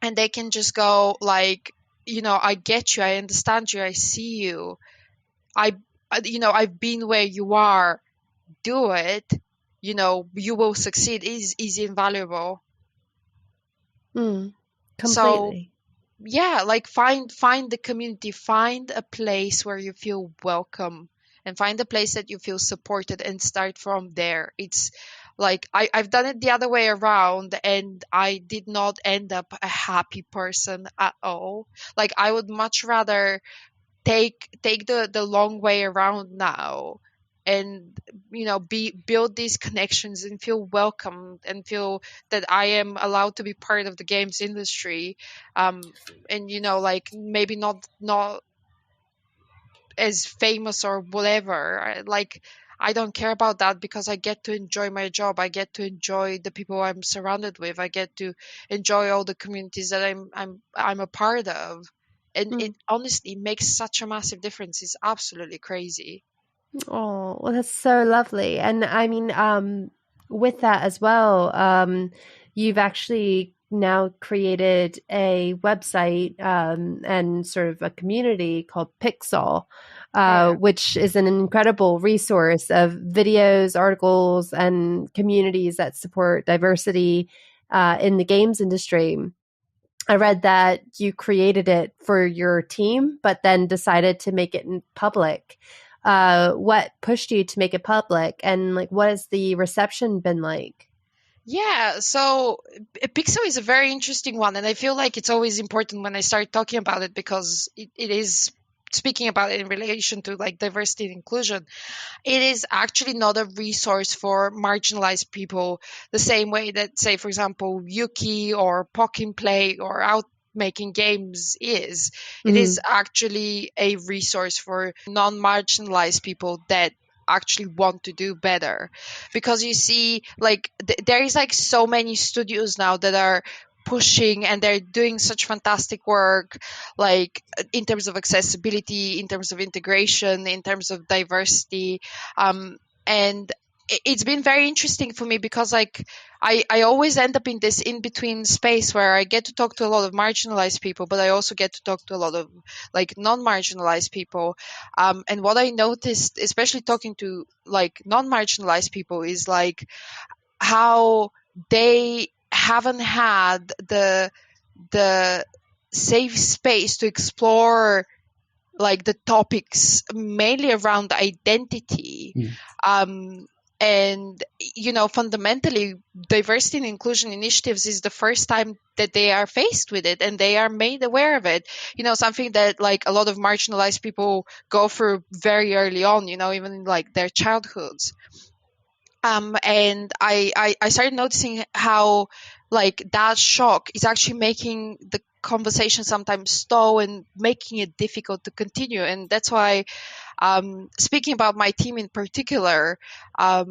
they can just go like, I get you, I understand you, I see you, I've been where you are, do it, you will succeed, is easy and valuable. Completely. So yeah, like find the community, find a place where you feel welcome, and find a place that you feel supported, and start from there. It's like I've done it the other way around, and I did not end up a happy person at all. Like I would much rather take the long way around now, and build these connections and feel welcome and feel that I am allowed to be part of the games industry, and like maybe not as famous or whatever. Like I don't care about that, because I get to enjoy my job, I get to enjoy the people I'm surrounded with, I get to enjoy all the communities that I'm a part of. And it honestly makes such a massive difference. It's absolutely crazy. Oh, well, that's so lovely. And I mean, with that as well, you've actually now created a website and sort of a community called Pixel, which is an incredible resource of videos, articles, and communities that support diversity in the games industry. I read that you created it for your team, but then decided to make it public. What pushed you to make it public, and like, what has the reception been like? Yeah, so Pixel is a very interesting one, and I feel like it's always important when I start talking about it, because it is speaking about it in relation to like diversity and inclusion. It is actually not a resource for marginalized people the same way that, say, for example, UKIE or Pokin Play or Out Making Games is. It is actually a resource for non-marginalized people that actually want to do better, because you see, like there is like so many studios now that are pushing, and they're doing such fantastic work, like in terms of accessibility, in terms of integration, in terms of diversity, and it's been very interesting for me, because like I always end up in this in-between space where I get to talk to a lot of marginalized people, but I also get to talk to a lot of like non-marginalized people. And what I noticed, especially talking to like non-marginalized people, is like how they haven't had the safe space to explore like the topics mainly around identity. And fundamentally, diversity and inclusion initiatives is the first time that they are faced with it, and they are made aware of it. Something that like a lot of marginalized people go through very early on, even in like their childhoods. And I started noticing how like that shock is actually making the conversation sometimes stall and making it difficult to continue. And that's why, speaking about my team in particular, I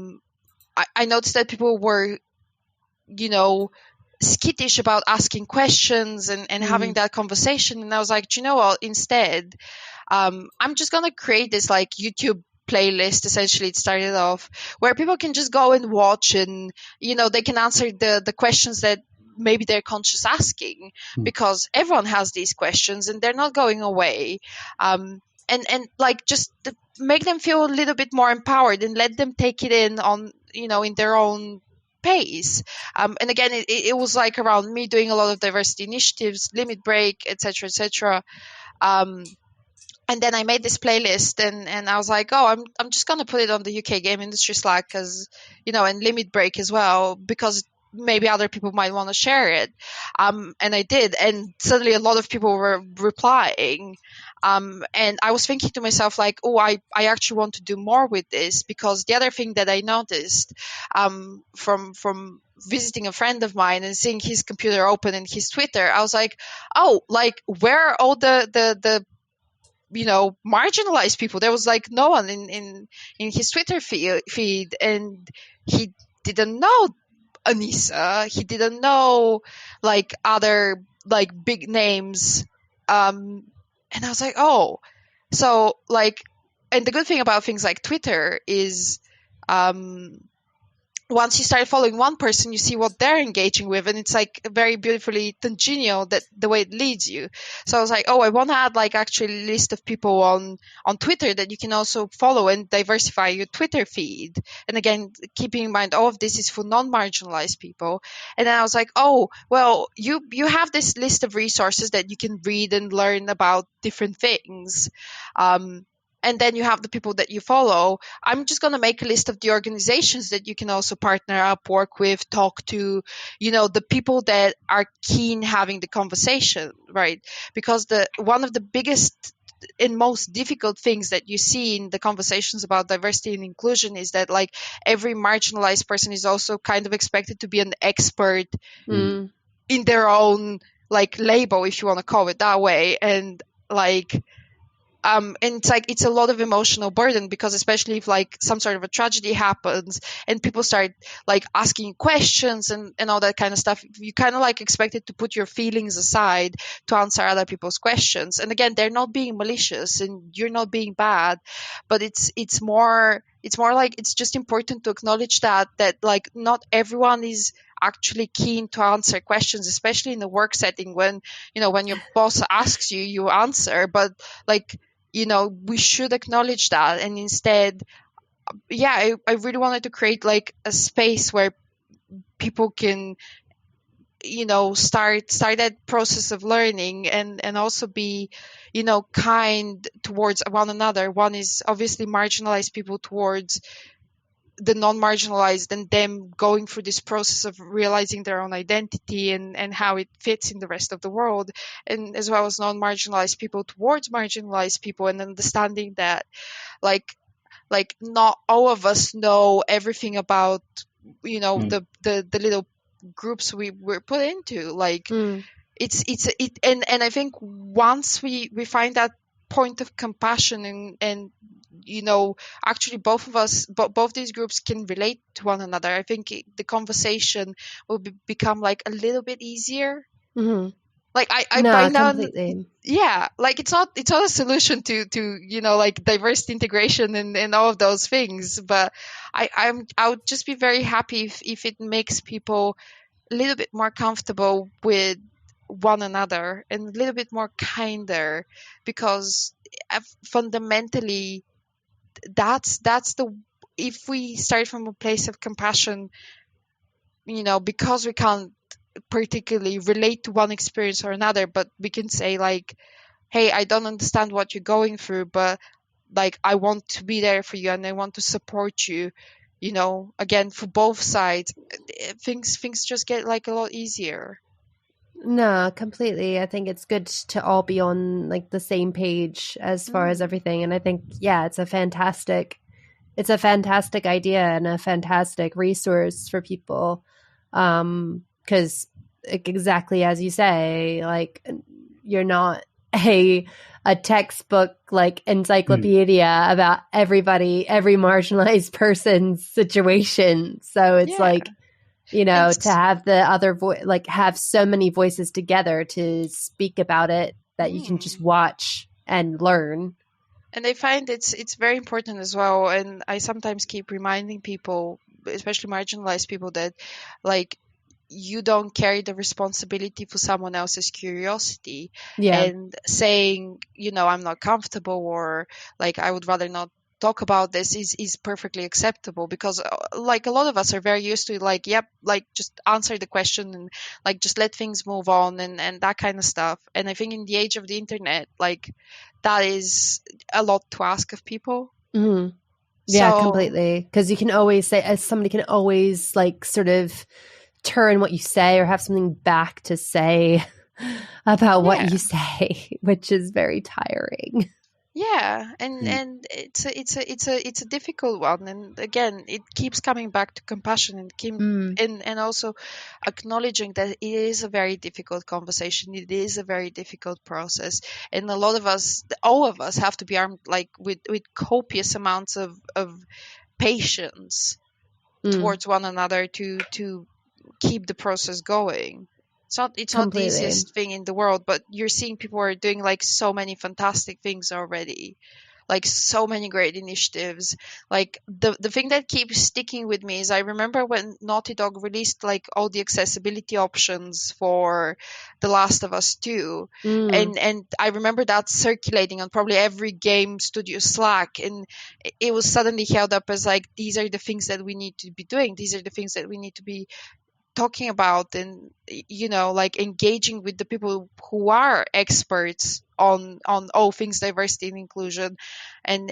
noticed that people were, skittish about asking questions and having that conversation. And I was like, do you know what? Instead, I'm just going to create this like YouTube playlist. Essentially, it started off where people can just go and watch, and they can answer the questions that maybe they're conscious asking, because everyone has these questions and they're not going away. And like just make them feel a little bit more empowered and let them take it in on in their own pace. And again, it was like around me doing a lot of diversity initiatives, Limit Break, etc., etc. And then I made this playlist, and I was like, oh, I'm just gonna put it on the UK game industry Slack, because and Limit Break as well, because maybe other people might want to share it. And I did, and suddenly a lot of people were replying. And I was thinking to myself, like, oh, I actually want to do more with this, because the other thing that I noticed from visiting a friend of mine and seeing his computer open and his Twitter, I was like, oh, like, where are all the marginalized people? There was like no one in his Twitter feed, and he didn't know Anissa. He didn't know like other like big names. And I was like, oh, so like, and the good thing about things like Twitter is, once you start following one person, you see what they're engaging with, and it's like very beautifully tangential, that the way it leads you. So I was like, oh, I want to add like actually a list of people on Twitter that you can also follow and diversify your Twitter feed. And again, keeping in mind, all of this is for non-marginalized people. And then I was like, oh, well, you have this list of resources that you can read and learn about different things. And then you have the people that you follow. I'm just going to make a list of the organizations that you can also partner up, work with, talk to, the people that are keen having the conversation, right? Because one of the biggest and most difficult things that you see in the conversations about diversity and inclusion is that like every marginalized person is also kind of expected to be an expert in their own like label, if you want to call it that way. And like, and it's like it's a lot of emotional burden, because especially if like some sort of a tragedy happens and people start like asking questions and all that kind of stuff, you kind of like expected to put your feelings aside to answer other people's questions. And again, they're not being malicious and you're not being bad, but it's more like it's just important to acknowledge that like not everyone is actually keen to answer questions, especially in the work setting when, when your boss asks you, you answer. But like, we should acknowledge that. And instead, I really wanted to create like a space where people can, start that process of learning and also be, kind towards one another. One is obviously marginalized people towards the non-marginalized, and them going through this process of realizing their own identity and how it fits in the rest of the world, and as well as non-marginalized people towards marginalized people, and understanding that like not all of us know everything about, the little groups we were put into. Like and I think once we find that point of compassion and actually both of us, both these groups can relate to one another, I think the conversation will become like a little bit easier. Like I find out, like it's not a solution to like diversity, integration and all of those things, but I would just be very happy if it makes people a little bit more comfortable with one another and a little bit more kinder, because fundamentally that's the, if we start from a place of compassion, because we can't particularly relate to one experience or another, but we can say like, hey, I don't understand what you're going through, but like I want to be there for you and I want to support you, again, for both sides, things just get like a lot easier. No, completely. I think it's good to all be on like the same page as far as everything. And I think, it's a fantastic idea and a fantastic resource for people. Because exactly as you say, like you're not a textbook like encyclopedia about every marginalized person's situation. So it's like, to have the other voice, like have so many voices together to speak about it that you can just watch and learn. And I find it's very important as well. And I sometimes keep reminding people, especially marginalized people, that like you don't carry the responsibility for someone else's curiosity. And saying, I'm not comfortable, or like I would rather not talk about this is perfectly acceptable, because like a lot of us are very used to like, like just answer the question and like just let things move on and that kind of stuff. And I think in the age of the internet, like that is a lot to ask of people. Completely, because you can always say, as somebody can always like sort of turn what you say or have something back to say about what you say, which is very tiring. And it's a difficult one, and again it keeps coming back to compassion and also acknowledging that it is a very difficult conversation, it is a very difficult process, and all of us have to be armed like with copious amounts of patience towards one another to keep the process going. It's not the easiest thing in the world, but you're seeing people are doing like so many fantastic things already, like so many great initiatives. Like the thing that keeps sticking with me is I remember when Naughty Dog released like all the accessibility options for The Last of Us 2, and I remember that circulating on probably every game studio Slack, and it was suddenly held up as like, these are the things that we need to be doing, these are the things that we need to be talking about, and like engaging with the people who are experts on all things diversity and inclusion, and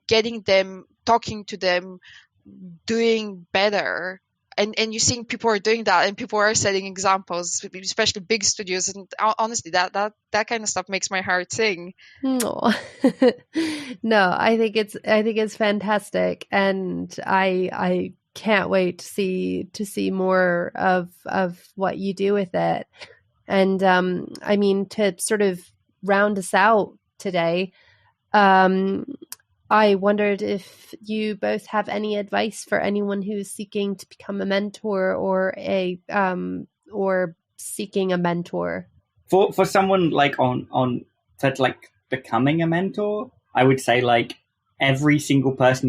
getting them, talking to them, doing better, and you're seeing people are doing that, and people are setting examples, especially big studios, and honestly that kind of stuff makes my heart sing. No, I think it's fantastic, and I can't wait to see more of what you do with it. And I mean, to sort of round us out today, I wondered if you both have any advice for anyone who's seeking to become a mentor or or seeking a mentor. For someone like on that, like becoming a mentor, I would say like every single person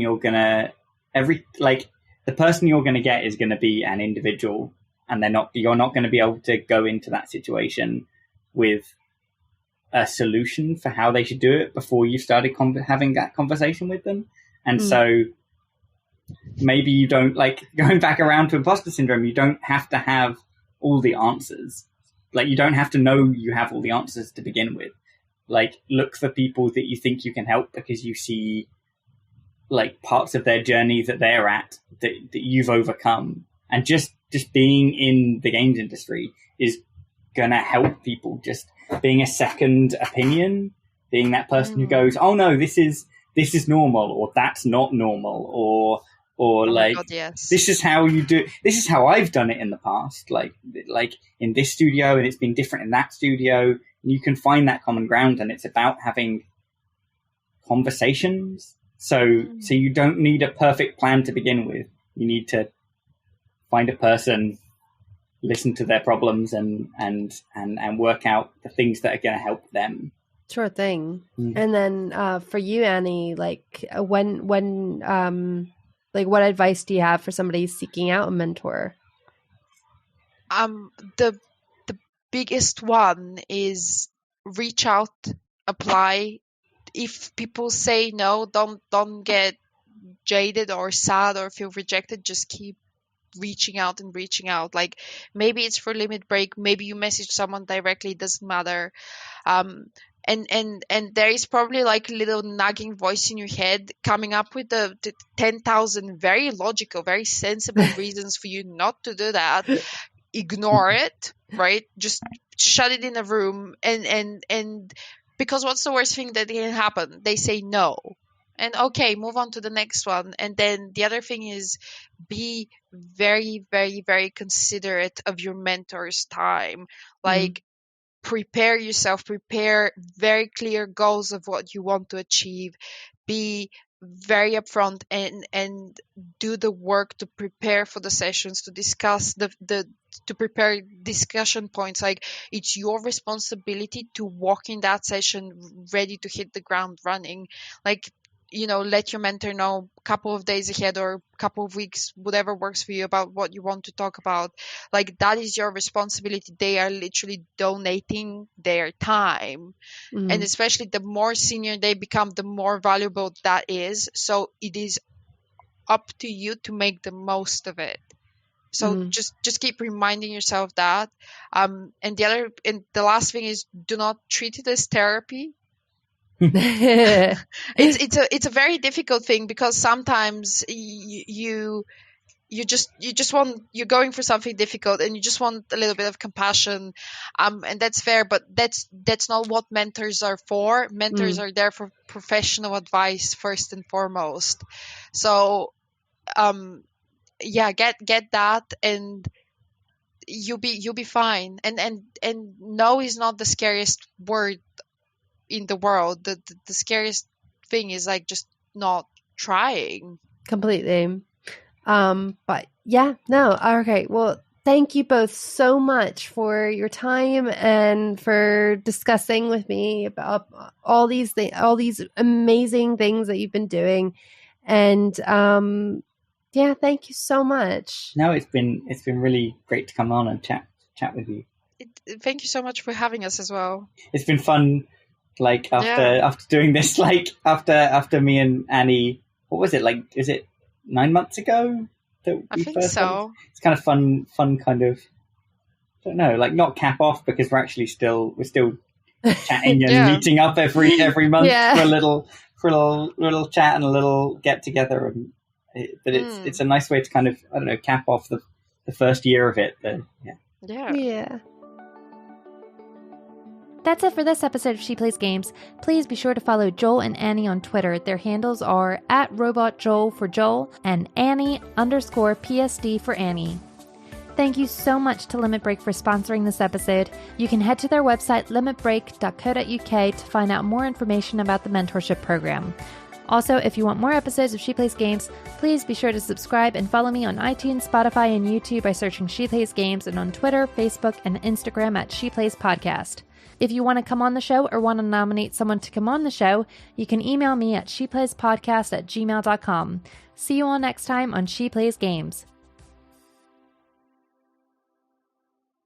the person you're going to get is going to be an individual, and you're not going to be able to go into that situation with a solution for how they should do it before you started having that conversation with them. And so maybe you don't, like, going back around to imposter syndrome, you don't have to have all the answers. Like, you don't have to know you have all the answers to begin with. Like, look for people that you think you can help because you see, like, parts of their journey that they're at that you've overcome. And just being in the games industry is going to help people. Just being a second opinion, being that person who goes, oh no, this is normal, or that's not normal, or like, God, yes. This is how you do it. This is how I've done it in the past. Like in this studio, and it's been different in that studio. You can find that common ground, and it's about having conversations. So you don't need a perfect plan to begin with. You need to find a person, listen to their problems, and work out the things that are going to help them. Sure thing. And then for you, Annie, like when like, what advice do you have for somebody seeking out a mentor? The biggest one is reach out, apply. If people say no, don't get jaded or sad or feel rejected. Just keep reaching out. Like, maybe it's for Limit Break, maybe you message someone directly, it doesn't matter. And there is probably like a little nagging voice in your head coming up with the 10,000 very logical, very sensible reasons for you not to do that. Ignore it, right? Just shut it in a room, and because what's the worst thing that can happen? They say no. And okay, move on to the next one. And then the other thing is, be very, very, very considerate of your mentor's time. Like, prepare yourself, prepare very clear goals of what you want to achieve, be very upfront, and do the work to prepare for the sessions, to discuss to prepare discussion points. Like, it's your responsibility to walk in that session ready to hit the ground running. Like, let your mentor know a couple of days ahead or a couple of weeks, whatever works for you, about what you want to talk about. Like, that is your responsibility. They are literally donating their time. And especially the more senior they become, the more valuable that is. So it is up to you to make the most of it. So just keep reminding yourself that. And the last thing is, do not treat it as therapy. It's a very difficult thing, because sometimes you're going for something difficult and you just want a little bit of compassion, and that's fair, but that's not what mentors are for. Mentors are there for professional advice first and foremost. So get that, and you'll be fine. And no is not the scariest word in the world. The scariest thing is, like, just not trying. Completely. But yeah, no. Okay. Well, thank you both so much for your time and for discussing with me about all these amazing things that you've been doing. And yeah, thank you so much. No, it's been really great to come on and chat with you. Thank you so much for having us as well. It's been fun. Like, after doing this, like after me and Annie, what was it, like, is it 9 months ago that I think so. It's kind of fun kind of, I don't know, like, not cap off, because we're still chatting and meeting up every month for a little chat and a little get together, but it's a nice way to kind of, I don't know, cap off the first year of it. Yeah. That's it for this episode of She Plays Games. Please be sure to follow Joel and Annie on Twitter. Their handles are @RobotJoel for Joel and Annie_PSD for Annie. Thank you so much to Limit Break for sponsoring this episode. You can head to their website, limitbreak.co.uk, to find out more information about the mentorship program. Also, if you want more episodes of She Plays Games, please be sure to subscribe and follow me on iTunes, Spotify, and YouTube by searching She Plays Games, and on Twitter, Facebook, and Instagram at She Plays Podcast. If you want to come on the show or want to nominate someone to come on the show, you can email me at sheplayspodcast@gmail.com. See you all next time on She Plays Games.